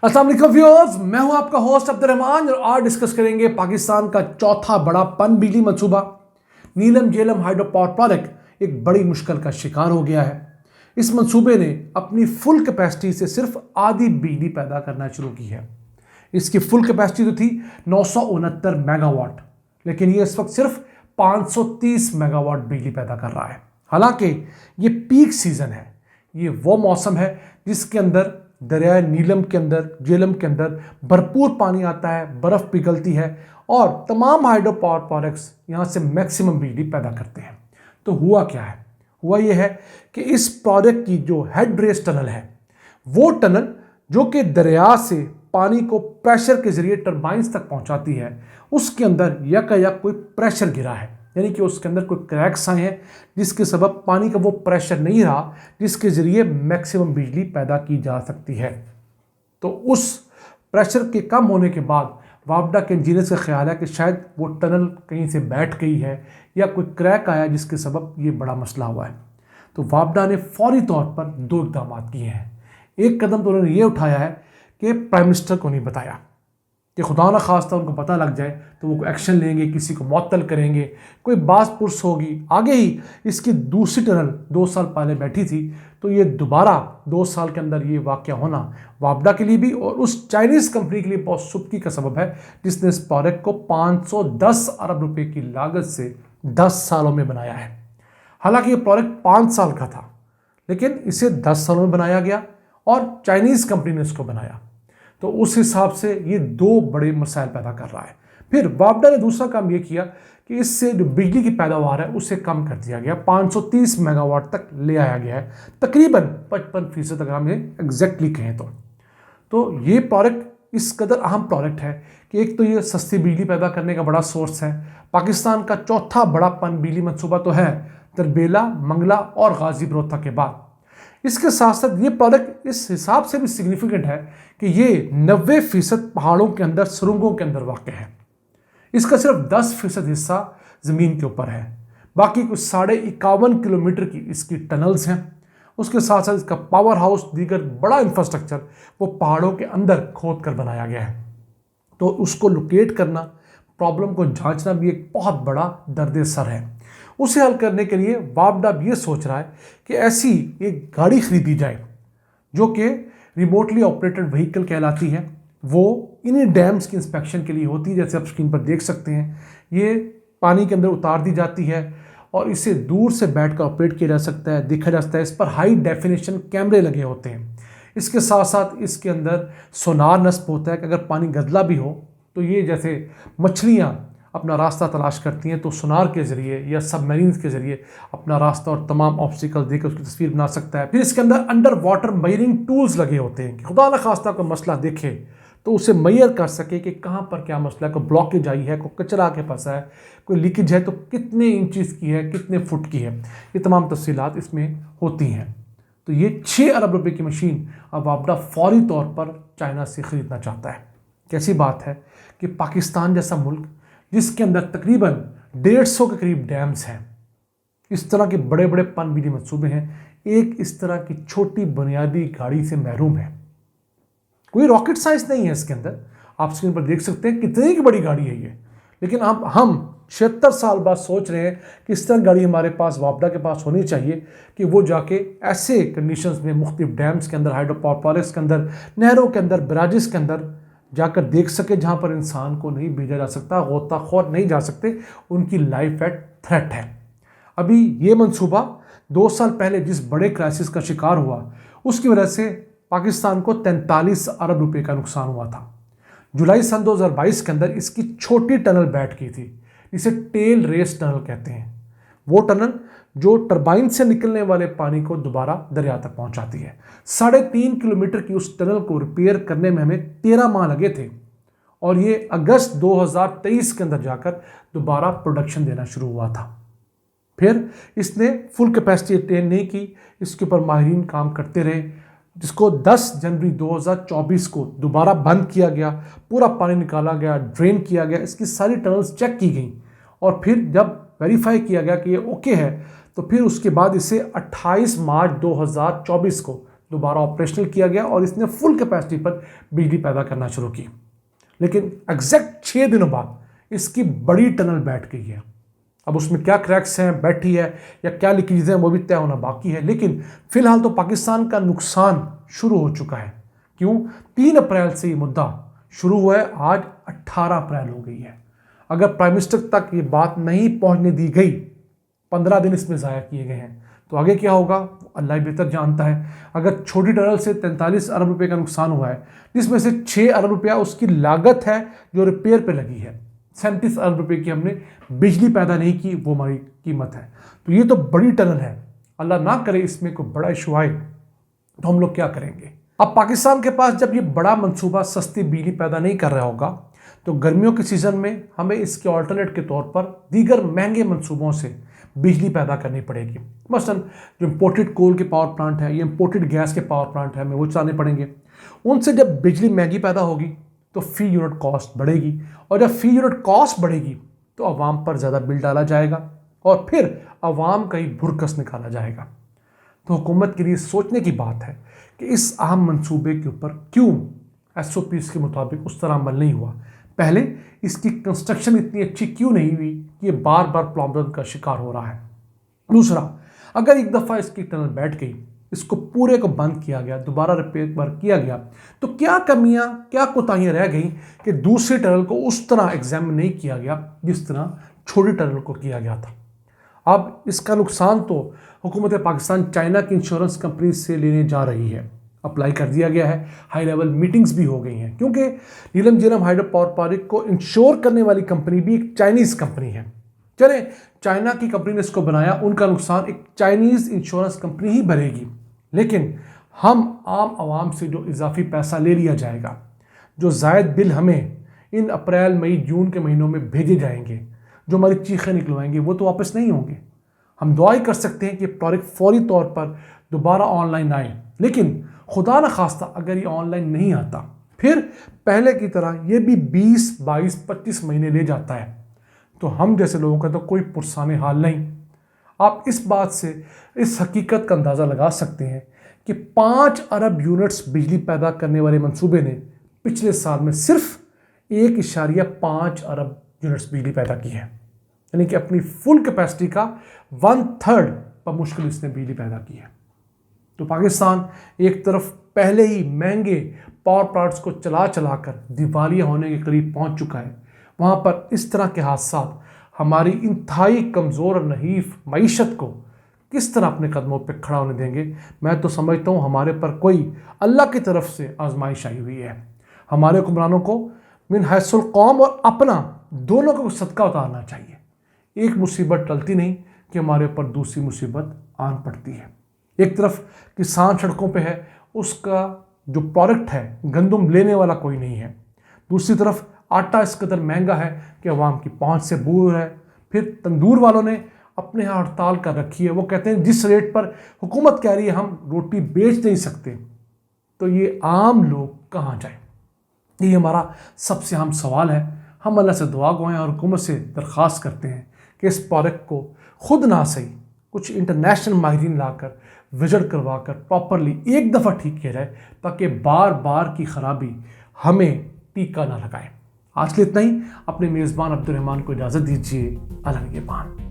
अस्सलाम वालेकुम व्यूअर्स, मैं हूं आपका होस्ट अब्दुर्रहमान और आज डिस्कस करेंगे पाकिस्तान का चौथा बड़ा पनबिजली मंसूबा। नीलम झेलम हाइड्रो पावर प्रोजेक्ट एक बड़ी मुश्किल का शिकार हो गया है। इस मंसूबे ने अपनी फुल कैपेसिटी से सिर्फ आधी बिजली पैदा करना शुरू की है। इसकी फुल कैपेसिटी तो थी 969 मेगावाट, लेकिन ये इस वक्त सिर्फ 530 मेगावाट बिजली पैदा कर रहा है। हालांकि ये पीक सीजन है, ये वो मौसम है जिसके अंदर दरिया नीलम के अंदर, झेलम के अंदर भरपूर पानी आता है, बर्फ़ पिघलती है और तमाम हाइड्रो पावर प्रोजेक्ट्स यहाँ से मैक्सिमम बिजली पैदा करते हैं। तो हुआ क्या है? हुआ ये है कि इस प्रोजेक्ट की जो हेड रेस टनल है, वो टनल जो कि दरिया से पानी को प्रेशर के जरिए टरबाइंस तक पहुंचाती है, उसके अंदर यकायक कोई प्रेशर गिरा है, यानी कि उसके अंदर कोई क्रैक्स आए हैं जिसके सबब पानी का वो प्रेशर नहीं रहा जिसके ज़रिए मैक्सिमम बिजली पैदा की जा सकती है। तो उस प्रेशर के कम होने के बाद वापडा के इंजीनियर्स का ख्याल है कि शायद वो टनल कहीं से बैठ गई है या कोई क्रैक आया जिसके सबब ये बड़ा मसला हुआ है। तो वापडा ने फौरी तौर पर दो इक़दाम किए हैं। एक कदम तो उन्होंने ये उठाया है कि प्राइम मिनिस्टर को नहीं बताया कि खुदा न खास्ता उनको पता लग जाए तो वो एक्शन लेंगे, किसी को मुअत्तल करेंगे, कोई बास पुरस होगी। आगे ही इसकी दूसरी टनल 2 साल पहले बैठी थी, तो ये दोबारा 2 साल के अंदर ये वाक़या होना वापडा के लिए भी और उस चाइनीज़ कंपनी के लिए बहुत सुबकी का सबब है जिसने इस प्रोजेक्ट को 510 अरब रुपए की लागत से 10 सालों में बनाया है। हालांकि ये प्रोजेक्ट 5 साल का था, लेकिन इसे 10 सालों में बनाया गया और चाइनीज़ कंपनी ने इसको बनाया। तो उस हिसाब से ये दो बड़े मसाइल पैदा कर रहा है। फिर वापडा ने दूसरा काम ये किया कि इससे जो बिजली की पैदावार है उसे कम कर दिया गया, 530 मेगावाट तक ले आया गया है, तकरीबन 55% अगर हम एग्जैक्टली कहें तो ये प्रोजेक्ट इस कदर अहम प्रोजेक्ट है कि एक तो ये सस्ती बिजली पैदा करने का बड़ा सोर्स है। पाकिस्तान का चौथा बड़ा पनबिजली मंसूबा तो है तरबेला, मंगला और गाजी बरोथा के बाद। इसके साथ साथ ये प्रोजेक्ट इस हिसाब से भी सिग्निफिकेंट है कि ये 90% पहाड़ों के अंदर, सुरंगों के अंदर वाक़ है। इसका सिर्फ 10% हिस्सा ज़मीन के ऊपर है, बाकी कुछ 51.5 किलोमीटर की इसकी टनल्स हैं। उसके साथ साथ इसका पावर हाउस, दीगर बड़ा इंफ्रास्ट्रक्चर वो पहाड़ों के अंदर खोद कर बनाया गया है। तो उसको लोकेट करना, प्रॉब्लम को जांचना भी एक बहुत बड़ा दर्द सर है। उसे हल करने के लिए वापडा ये सोच रहा है कि ऐसी एक गाड़ी खरीदी जाए जो कि रिमोटली ऑपरेटेड व्हीकल कहलाती है। वो इन्हीं डैम्स की इंस्पेक्शन के लिए होती है, जैसे आप स्क्रीन पर देख सकते हैं। ये पानी के अंदर उतार दी जाती है और इसे दूर से बैठकर ऑपरेट किया जा सकता है, देखा जा सकता है। इस पर हाई डेफिनेशन कैमरे लगे होते हैं। इसके साथ साथ इसके अंदर सोनार नस्ब होता है कि अगर पानी गदला भी हो तो ये जैसे मछलियाँ अपना रास्ता तलाश करती हैं तो सोनार के ज़रिए या सबमरीन्स के ज़रिए अपना रास्ता और तमाम ऑब्स्टिकल देकर उसकी तस्वीर बना सकता है। फिर इसके अंदर अंडर वाटर मेजरिंग टूल्स लगे होते हैं कि खुदा न खास्ता कोई मसला देखे तो उसे मेजर कर सके कि कहाँ पर क्या मसला है, कोई ब्लॉकेज आई है, कोई कचरा आके फंसा है, कोई लीकेज है तो कितने इंचज़ की है, कितने फुट की है, ये तमाम तफसीलात इसमें होती हैं। तो ये 6 अरब रुपये की मशीन अब वापडा फौरी तौर पर चाइना से ख़रीदना चाहता है। कैसी बात है कि पाकिस्तान जैसा मुल्क जिसके अंदर तकरीबन 150 के करीब डैम्स हैं, इस तरह के बड़े बड़े पनबिजली मंसूबे हैं, एक इस तरह की छोटी बुनियादी गाड़ी से महरूम है। कोई रॉकेट साइंस नहीं है इसके अंदर। आप स्क्रीन पर देख सकते हैं कितनी की बड़ी गाड़ी है ये, लेकिन अब हम 76 साल बाद सोच रहे हैं कि इस तरह गाड़ी हमारे पास, वापडा के पास होनी चाहिए कि वो जाके ऐसे कंडीशंस में मुख्तलिफ डैम्स के अंदर, हाइड्रो पावर प्रोजेक्ट्स के अंदर, नहरों के अंदर, बराजिस के अंदर जाकर देख सके जहाँ पर इंसान को नहीं भेजा जा सकता, गोताखोर नहीं जा सकते, उनकी लाइफ एट थ्रेट है। अभी ये मंसूबा 2 साल पहले जिस बड़े क्राइसिस का शिकार हुआ उसकी वजह से पाकिस्तान को 43 अरब रुपए का नुकसान हुआ था। जुलाई सन 2022 के अंदर इसकी छोटी टनल बैठ गई थी, इसे टेल रेस टनल कहते हैं। वो टनल जो टरबाइन से निकलने वाले पानी को दोबारा दरिया तक पहुंचाती है। 3.5 किलोमीटर की उस टनल को रिपेयर करने में हमें 13 माह लगे थे और ये अगस्त 2023 के अंदर जाकर दोबारा प्रोडक्शन देना शुरू हुआ था। फिर इसने फुल कैपेसिटी अटेन नहीं की, इसके ऊपर माहिरीन काम करते रहे, जिसको 10 जनवरी 2024 को दोबारा बंद किया गया, पूरा पानी निकाला गया, ड्रेन किया गया, इसकी सारी टनल्स चेक की गई और फिर जब वेरीफाई किया गया कि ये ओके है तो फिर उसके बाद इसे 28 मार्च 2024 को दोबारा ऑपरेशनल किया गया और इसने फुल कैपेसिटी पर बिजली पैदा करना शुरू की। लेकिन एग्जैक्ट 6 दिनों बाद इसकी बड़ी टनल बैठ गई है। अब उसमें क्या क्रैक्स हैं, बैठी है या क्या लीकेज है, वो भी तय होना बाकी है। लेकिन फिलहाल तो पाकिस्तान का नुकसान शुरू हो चुका है। क्यों? 3 अप्रैल से ये मुद्दा शुरू हुआ है, आज 18 अप्रैल हो गई है। अगर प्राइम मिनिस्टर तक ये बात नहीं पहुंचने दी गई, 15 दिन इसमें ज़ाया किए गए हैं, तो आगे क्या होगा अल्लाह ही बेहतर जानता है। अगर छोटी टनल से 43 अरब रुपए का नुकसान हुआ है, जिसमें से 6 अरब रुपया उसकी लागत है जो रिपेयर पे लगी है, 37 अरब रुपए की हमने बिजली पैदा नहीं की, वो हमारी कीमत है। तो ये तो बड़ी टनल है। अल्लाह ना करे इसमें कोई बड़ा इशू आए तो हम लोग क्या करेंगे। अब पाकिस्तान के पास जब ये बड़ा मंसूबा सस्ती बिजली पैदा नहीं कर रहा होगा, तो गर्मियों के सीज़न में हमें इसके ऑल्टरनेट के तौर पर दीगर महंगे मंसूबों से बिजली पैदा करनी पड़ेगी। मसलन जो इम्पोर्टेड कोल के पावर प्लांट है या इम्पोर्टेड गैस के पावर प्लांट है, हमें वो चलाने पड़ेंगे। उनसे जब बिजली महंगी पैदा होगी तो फ़ी यूनिट कॉस्ट बढ़ेगी, और जब फ़ी यूनिट कॉस्ट बढ़ेगी तो आवाम पर ज़्यादा बिल डाला जाएगा और फिर आवाम का ही भुरकस निकाला जाएगा। तो हुकूमत के लिए सोचने की बात है कि इस अहम मंसूबे के ऊपर क्यों SOPs के मुताबिक उस तरह अमल नहीं हुआ। पहले इसकी कंस्ट्रक्शन इतनी अच्छी क्यों नहीं हुई कि ये बार बार प्रॉब्लम का शिकार हो रहा है। दूसरा, अगर एक दफ़ा इसकी टनल बैठ गई, इसको पूरे को बंद किया गया, दोबारा रिपेयर किया गया, तो क्या कमियां, क्या कोताहियां रह गई कि दूसरी टनल को उस तरह एग्जामिन नहीं किया गया जिस तरह छोटी टनल को किया गया था। अब इसका नुकसान तो हुकूमत पाकिस्तान चाइना की इंश्योरेंस कंपनी से लेने जा रही है। अप्लाई कर दिया गया है, हाई लेवल मीटिंग्स भी हो गई हैं, क्योंकि नीलम झेलम हाइड्रो पावर प्रोजेक्ट को इंश्योर करने वाली कंपनी भी एक चाइनीज़ कंपनी है। चले, चाइना की कंपनी ने इसको बनाया, उनका नुकसान एक चाइनीज़ इंश्योरेंस कंपनी ही भरेगी। लेकिन हम आम आवाम से जो इजाफी पैसा ले लिया जाएगा, जो जायद बिल हमें इन अप्रैल मई जून के महीनों में भेजे जाएंगे, जो हमारी चीखें निकलवाएंगे, वो तो वापस नहीं होंगे। हम दुआ ही कर सकते हैं कि प्रोजेक्ट फौरी तौर पर दोबारा ऑनलाइन आए। लेकिन खुदा न खास्ता अगर ये ऑनलाइन नहीं आता, फिर पहले की तरह ये भी 20, 22, 25 महीने ले जाता है, तो हम जैसे लोगों का तो कोई पुरसाने हाल नहीं। आप इस बात से इस हकीकत का अंदाज़ा लगा सकते हैं कि 5 अरब यूनिट्स बिजली पैदा करने वाले मंसूबे ने पिछले साल में सिर्फ 1.5 अरब यूनिट्स बिजली पैदा की है, यानी कि अपनी फुल कैपेसिटी का 1/3 पर मुश्किल इसने बिजली पैदा की है। तो पाकिस्तान एक तरफ पहले ही महंगे पावर प्लांट्स को चला कर दिवालिया होने के करीब पहुंच चुका है, वहाँ पर इस तरह के हादसा हमारी इंतहाई कमज़ोर और नहीफ मईशत को किस तरह अपने कदमों पर खड़ा होने देंगे। मैं तो समझता हूँ हमारे पर कोई अल्लाह की तरफ से आजमाइश आई हुई है। हमारे हुक्मरानों को मिन हैसुल कौम और अपना दोनों को सदका उतारना चाहिए। एक मुसीबत टलती नहीं कि हमारे ऊपर दूसरी मुसीबत आन पड़ती है। एक तरफ किसान सड़कों पे है, उसका जो प्रोडक्ट है गंदम लेने वाला कोई नहीं है। दूसरी तरफ आटा इस कदर महंगा है कि अवाम की पहुंच से दूर है। फिर तंदूर वालों ने अपने यहाँ हड़ताल कर रखी है। वो कहते हैं जिस रेट पर हुकूमत कह रही है हम रोटी बेच नहीं सकते, तो ये आम लोग कहाँ जाए। ये हमारा सबसे अहम सवाल है। हम अल्लाह से दुआ गवाएं और हुकूमत से दरख्वास्त करते हैं कि इस प्रोडक्ट को खुद ना सही कुछ इंटरनेशनल माहिरीन लाकर विजिट करवा कर प्रॉपरली एक दफ़ा ठीक किया जाए, ताकि बार बार की ख़राबी हमें टीका ना लगाए। आज के लिए इतना ही। अपने मेज़बान अब्दुल रहमान को इजाज़त दीजिए। अल्लाह निगहबान।